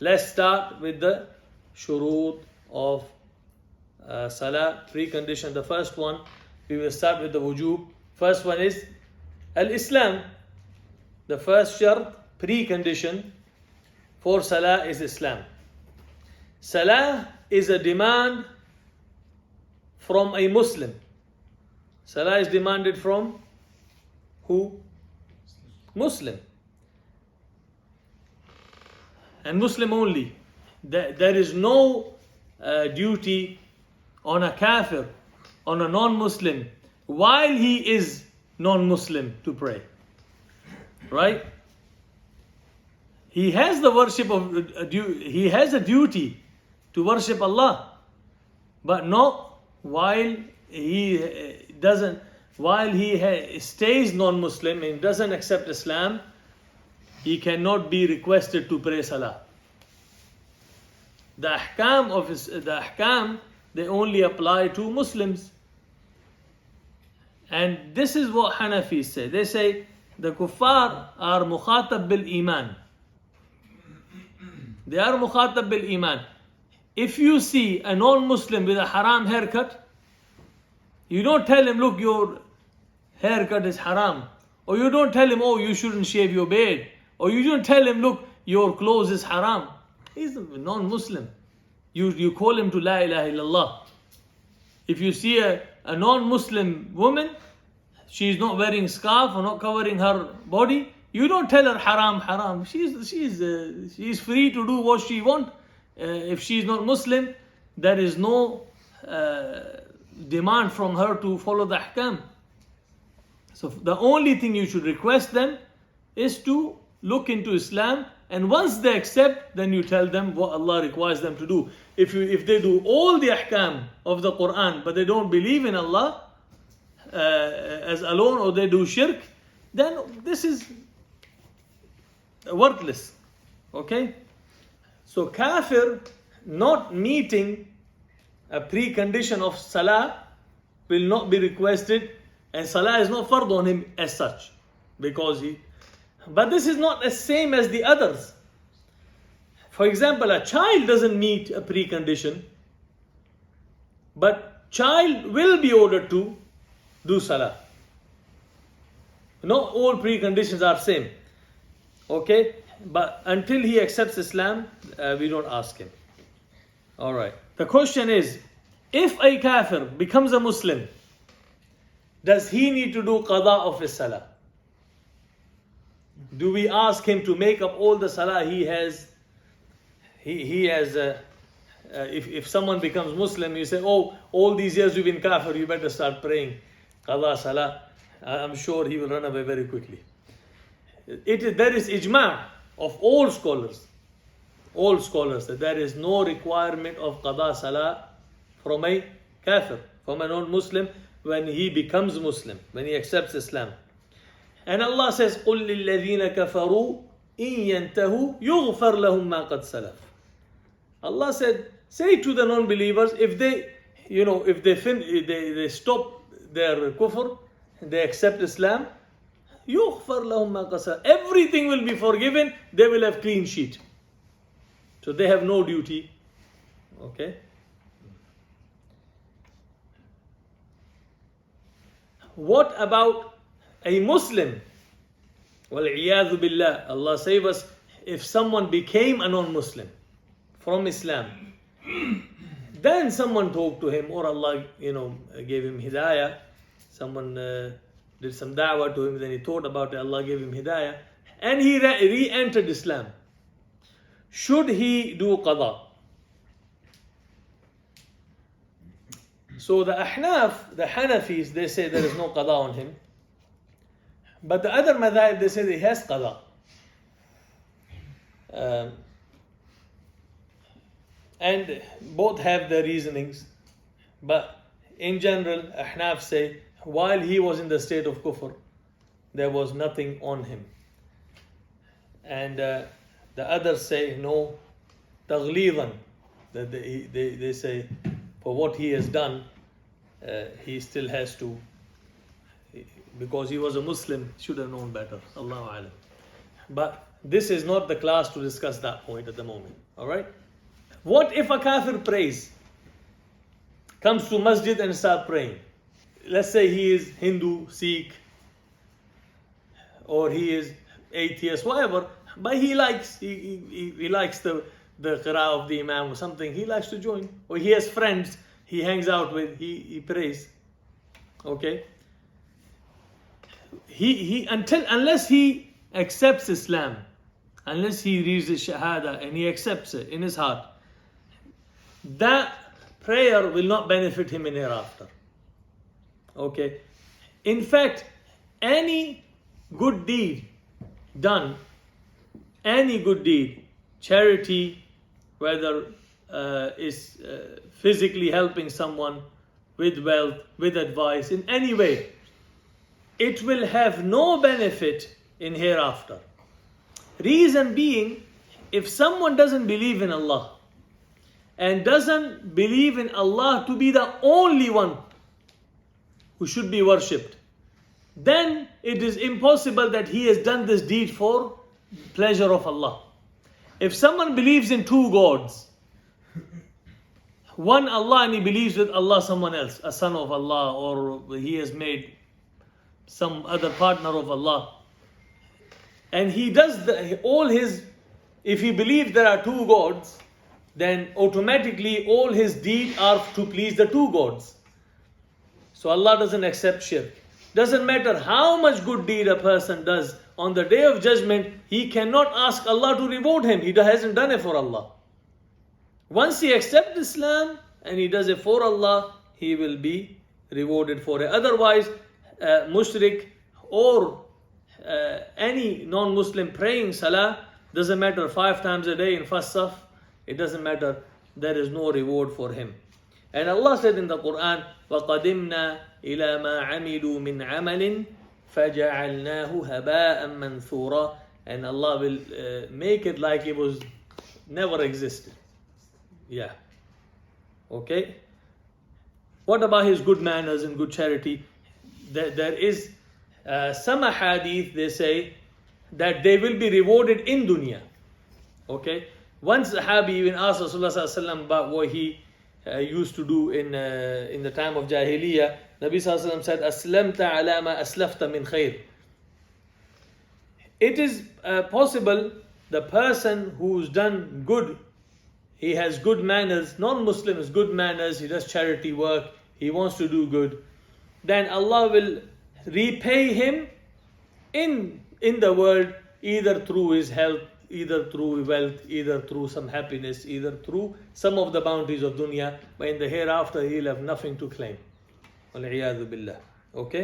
Let's start with the shuroot of Salah, precondition. The first one, we will start with the wujub. First one is al-Islam. The first shart, precondition for Salah is Islam. Salah is a demand from a Muslim. Salah is demanded from who? Muslim. And Muslim only. There is no duty on a kafir, on a non-Muslim, while he is non-Muslim to pray. Right? He has the worship of, he has a duty to worship Allah, but not while he doesn't, while he stays non-Muslim and doesn't accept Islam, he cannot be requested to pray Salah. The ahkam, they only apply to Muslims. And this is what Hanafis say. They say the kuffar are mukhatab bil iman. They are mukhatab bil iman. If you see a non-Muslim with a haram haircut, you don't tell him, look, your haircut is haram. Or you don't tell him, oh, you shouldn't shave your beard. Or you don't tell him, look, your clothes is haram. He's a non-Muslim. You call him to La ilaha illallah. If you see a non-Muslim woman, she's not wearing scarf or not covering her body, you don't tell her haram, haram. She's free to do what she wants. If she's not Muslim, there is no demand from her to follow the ahkam. So the only thing you should request them is to look into Islam, and once they accept, then you tell them what Allah requires them to do. If they do all the ahkam of the Quran, but they don't believe in Allah as alone, or they do shirk, then this is worthless. Okay? So kafir not meeting a precondition of Salah will not be requested, and Salah is not fard on him as such, because but this is not the same as the others. For example, a child doesn't meet a precondition, but child will be ordered to do Salah. Not all preconditions are same. Okay? But until he accepts Islam, we don't ask him. Alright. The question is, if a kafir becomes a Muslim, does he need to do qada of his Salah? Do we ask him to make up all the Salah he has? He has, if someone becomes Muslim, you say, oh, all these years you've been kafir, you better start praying qada Salah. I'm sure he will run away very quickly. There is ijma' of all scholars that there is no requirement of qada Salah from a kafir, from a non-Muslim, when he becomes Muslim, when he accepts Islam. And Allah says, قُلْ لِلَّذِينَ كَفَرُوا إِن يَنْتَهُوا يُغْفَرْ لَهُمْ مَا قَدْ سَلَفَ. Allah said, say to the non-believers, if they stop their kufr, they accept Islam, يُغْفَرْ لَهُمْ مَا قَدْ سَلَفَ. Everything will be forgiven, they will have clean sheet. So they have no duty. Okay? What about a Muslim? Wal-iyadhu billah. Allah save us. If someone became a non-Muslim from Islam, then someone talked to him, or Allah, gave him hidayah. Someone did some da'wah to him, then he thought about it, Allah gave him hidayah, and he re-entered Islam. Should he do qada? So the Ahnaf, the Hanafis, they say there is no qada on him. But the other madhab, they say he has qada. And both have their reasonings. But in general, Ahnaf say, while he was in the state of kufr, there was nothing on him. And the others say, no, taghlidan. That they say, for what he has done, he still has to, because he was a Muslim, should have known better. Allahu Alam. But this is not the class to discuss that point at the moment. Alright? What if a kafir prays? Comes to masjid and start praying. Let's say he is Hindu, Sikh, or he is atheist, whatever, but he likes the qira'ah of the imam or something, he likes to join. Or he has friends he hangs out with, he prays. Okay? Unless he accepts Islam, unless he reads the Shahada and he accepts it in his heart, that prayer will not benefit him in hereafter. Okay? In fact, any good deed done, any good deed, charity, whether is physically helping someone with wealth, with advice, in any way, it will have no benefit in hereafter. Reason being, if someone doesn't believe in Allah and doesn't believe in Allah to be the only one who should be worshipped, then it is impossible that he has done this deed for pleasure of Allah. If someone believes in two gods, one Allah and he believes with Allah someone else, a son of Allah, or he has made some other partner of Allah, and he does if he believes there are two gods, then automatically all his deeds are to please the two gods. So Allah doesn't accept shirk. Doesn't matter how much good deed a person does, on the day of judgment, he cannot ask Allah to reward him. He hasn't done it for Allah. Once he accepts Islam and he does it for Allah, he will be rewarded for it. Otherwise, mushrik or any non-Muslim praying Salah, doesn't matter 5 times a day in first saf, it doesn't matter, there is no reward for him. And Allah said in the Quran, وَقَدِمْنَا إِلَى مَا عَمِلُوا مِنْ عَمَلٍ فَجَعَلْنَاهُ هَبَاءً مَنْثُورًا. And Allah will make it like it was never existed. Yeah. Okay. What about his good manners and good charity? There is some hadith, they say that they will be rewarded in dunya. Okay. One Sahabi even asked Rasulullah about what he used to do in the time of Jahiliyyah. Nabi said, "Aslamta ala ma aslafta min khair." It is possible the person who's done good, he has good manners, non-Muslim has good manners, he does charity work, he wants to do good, then Allah will repay him in the world, either through his health, either through wealth, either through some happiness, either through some of the bounties of dunya, but in the hereafter he'll have nothing to claim. Wal-'iyadhu billah. Okay?